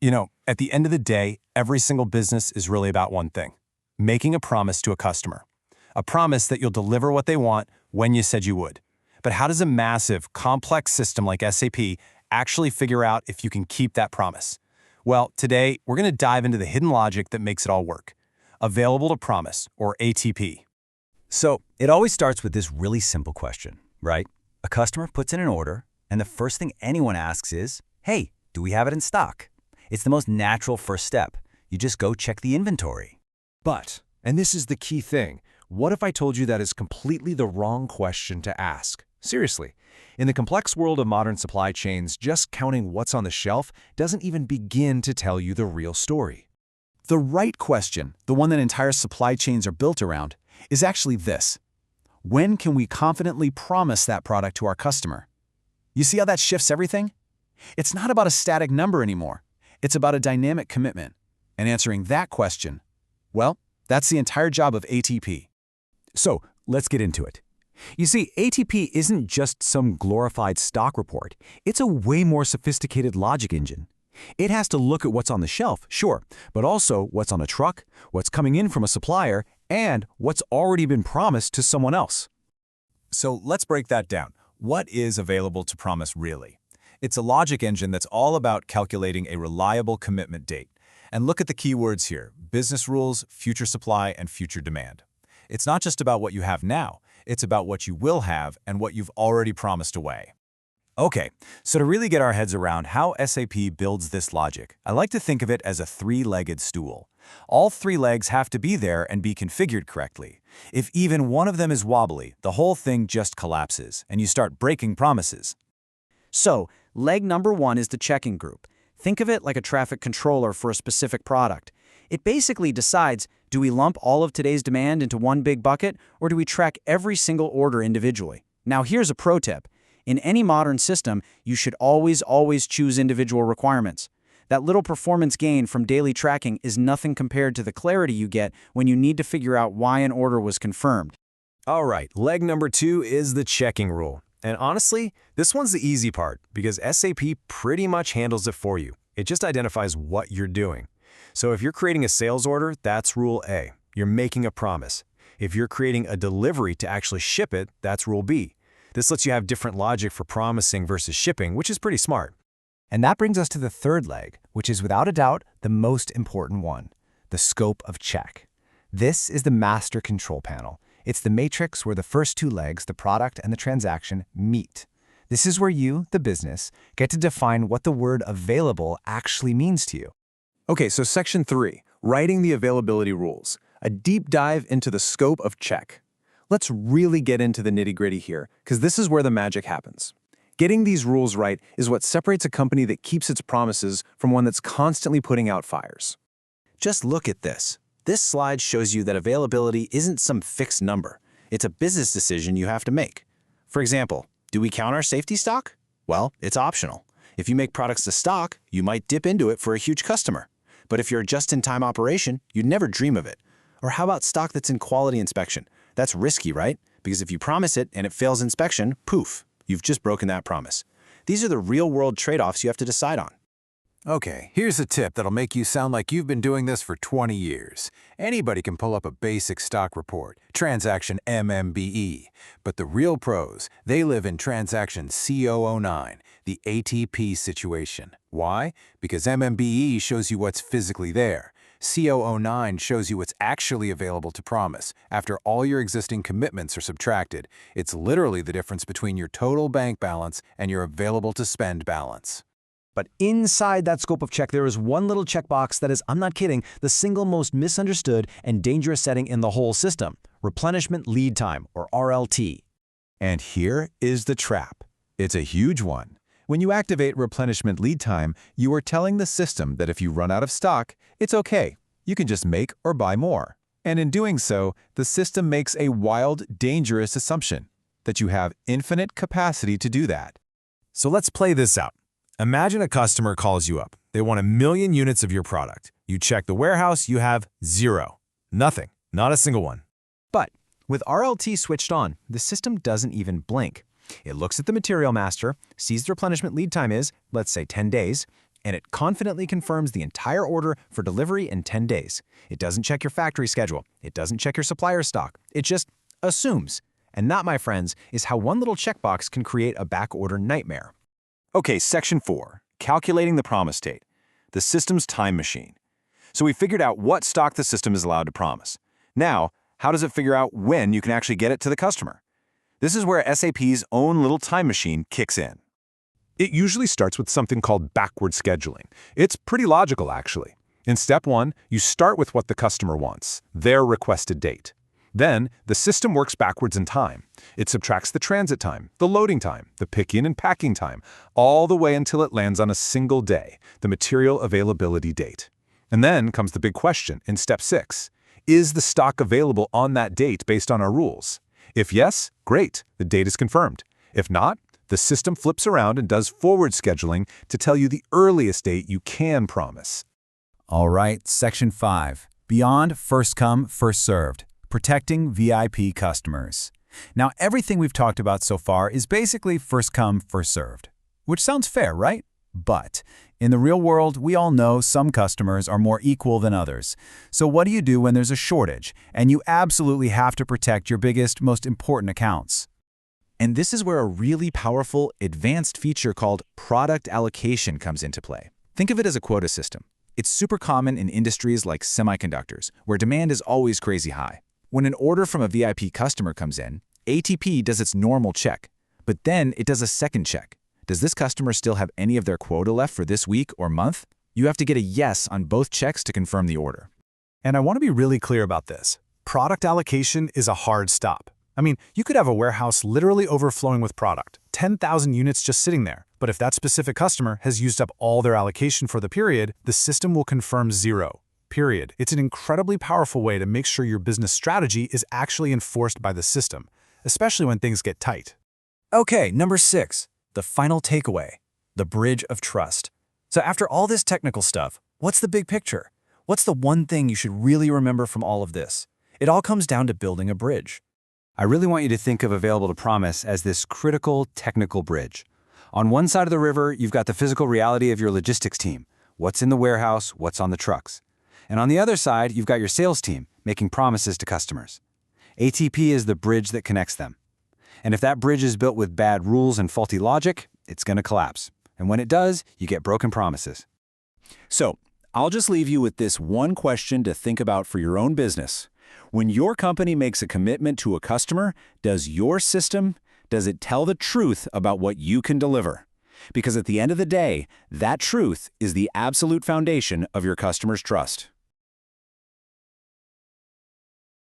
At the end of the day, every single business is really about one thing: making a promise to a customer. A promise that you'll deliver what they want when you said you would. But how does a massive, complex system like SAP actually figure out if you can keep that promise? Well, today, we're going to dive into the hidden logic that makes it all work. Available to promise, or ATP. So it always starts with this really simple question, right? A customer puts in an order, and the first thing anyone asks is, hey, do we have it in stock? It's the most natural first step. You just go check the inventory. But, and this is the key thing, what if I told you that is completely the wrong question to ask? Seriously, in the complex world of modern supply chains, just counting what's on the shelf doesn't even begin to tell you the real story. The right question, the one that entire supply chains are built around, is actually this: when can we confidently promise that product to our customer? You see how that shifts everything? It's not about a static number anymore. It's about a dynamic commitment. And answering that question, well, that's the entire job of ATP. So let's get into it. You see, ATP isn't just some glorified stock report. It's a way more sophisticated logic engine. It has to look at what's on the shelf, sure, but also what's on a truck, what's coming in from a supplier, and what's already been promised to someone else. So let's break that down. What is available to promise really? It's a logic engine that's all about calculating a reliable commitment date. And look at the keywords here: business rules, future supply, and future demand. It's not just about what you have now, it's about what you will have and what you've already promised away. Okay, so to really get our heads around how SAP builds this logic, I like to think of it as a three-legged stool. All three legs have to be there and be configured correctly. If even one of them is wobbly, the whole thing just collapses, and you start breaking promises. So, leg number one is the checking group. Think of it like a traffic controller for a specific product. It basically decides, do we lump all of today's demand into one big bucket, or do we track every single order individually? Now here's a pro tip. In any modern system, you should always choose individual requirements. That little performance gain from daily tracking is nothing compared to the clarity you get when you need to figure out why an order was confirmed. All right, leg number two is the checking rule. And honestly, this one's the easy part because SAP pretty much handles it for you. It just identifies what you're doing. So if you're creating a sales order, that's rule A. You're making a promise. If you're creating a delivery to actually ship it, that's rule B. This lets you have different logic for promising versus shipping, which is pretty smart. And that brings us to the third leg, which is without a doubt the most important one: the scope of check. This is the master control panel. It's the matrix where the first two legs, the product and the transaction, meet. This is where you, the business, get to define what the word available actually means to you. Okay, so section 3, writing the availability rules, a deep dive into the scope of check. Let's really get into the nitty-gritty here, because this is where the magic happens. Getting these rules right is what separates a company that keeps its promises from one that's constantly putting out fires. Just look at this. This slide shows you that availability isn't some fixed number. It's a business decision you have to make. For example, do we count our safety stock? Well, it's optional. If you make products to stock, you might dip into it for a huge customer. But if you're a just-in-time operation, you'd never dream of it. Or how about stock that's in quality inspection? That's risky, right? Because if you promise it and it fails inspection, poof, you've just broken that promise. These are the real-world trade-offs you have to decide on. Okay, here's a tip that'll make you sound like you've been doing this for 20 years. Anybody can pull up a basic stock report, transaction MMBE. But the real pros, they live in transaction C009, the ATP situation. Why? Because MMBE shows you what's physically there. C009 shows you what's actually available to promise. After all your existing commitments are subtracted, it's literally the difference between your total bank balance and your available to spend balance. But inside that scope of check, there is one little checkbox that is, I'm not kidding, the single most misunderstood and dangerous setting in the whole system: replenishment lead time, or RLT. And here is the trap. It's a huge one. When you activate replenishment lead time, you are telling the system that if you run out of stock, it's okay. You can just make or buy more. And in doing so, the system makes a wild, dangerous assumption that you have infinite capacity to do that. So let's play this out. Imagine a customer calls you up. They want 1 million units of your product. You check the warehouse, you have 0. Nothing. Not a single one. But with RLT switched on, the system doesn't even blink. It looks at the material master, sees the replenishment lead time is, let's say, 10 days, and it confidently confirms the entire order for delivery in 10 days. It doesn't check your factory schedule. It doesn't check your supplier stock. It just assumes. And that, my friends, is how one little checkbox can create a backorder nightmare. Okay, Section 4, calculating the promise date, the system's time machine. So we figured out what stock the system is allowed to promise. Now, how does it figure out when you can actually get it to the customer? This is where SAP's own little time machine kicks in. It usually starts with something called backward scheduling. It's pretty logical, actually. In step 1, you start with what the customer wants, their requested date. Then, the system works backwards in time. It subtracts the transit time, the loading time, the picking and packing time, all the way until it lands on a single day, the material availability date. And then comes the big question in step 6. Is the stock available on that date based on our rules? If yes, great, the date is confirmed. If not, the system flips around and does forward scheduling to tell you the earliest date you can promise. All right, Section 5. Beyond first come, first served. Protecting VIP customers. Now, everything we've talked about so far is basically first come, first served. Which sounds fair, right? But in the real world, we all know some customers are more equal than others. So what do you do when there's a shortage and you absolutely have to protect your biggest, most important accounts? And this is where a really powerful, advanced feature called product allocation comes into play. Think of it as a quota system. It's super common in industries like semiconductors, where demand is always crazy high. When an order from a VIP customer comes in, ATP does its normal check, but then it does a second check. Does this customer still have any of their quota left for this week or month? You have to get a yes on both checks to confirm the order. And I want to be really clear about this. Product allocation is a hard stop. I mean, you could have a warehouse literally overflowing with product, 10,000 units just sitting there. But if that specific customer has used up all their allocation for the period, the system will confirm 0. Period. It's an incredibly powerful way to make sure your business strategy is actually enforced by the system, especially when things get tight. Okay, number 6, the final takeaway, the bridge of trust. So after all this technical stuff, what's the big picture? What's the one thing you should really remember from all of this? It all comes down to building a bridge. I really want you to think of Available to Promise as this critical technical bridge. On one side of the river, you've got the physical reality of your logistics team. What's in the warehouse, what's on the trucks. And on the other side, you've got your sales team making promises to customers. ATP is the bridge that connects them. And if that bridge is built with bad rules and faulty logic, it's going to collapse. And when it does, you get broken promises. So, I'll just leave you with this one question to think about for your own business. When your company makes a commitment to a customer, does your system, does it tell the truth about what you can deliver? Because at the end of the day, that truth is the absolute foundation of your customer's trust.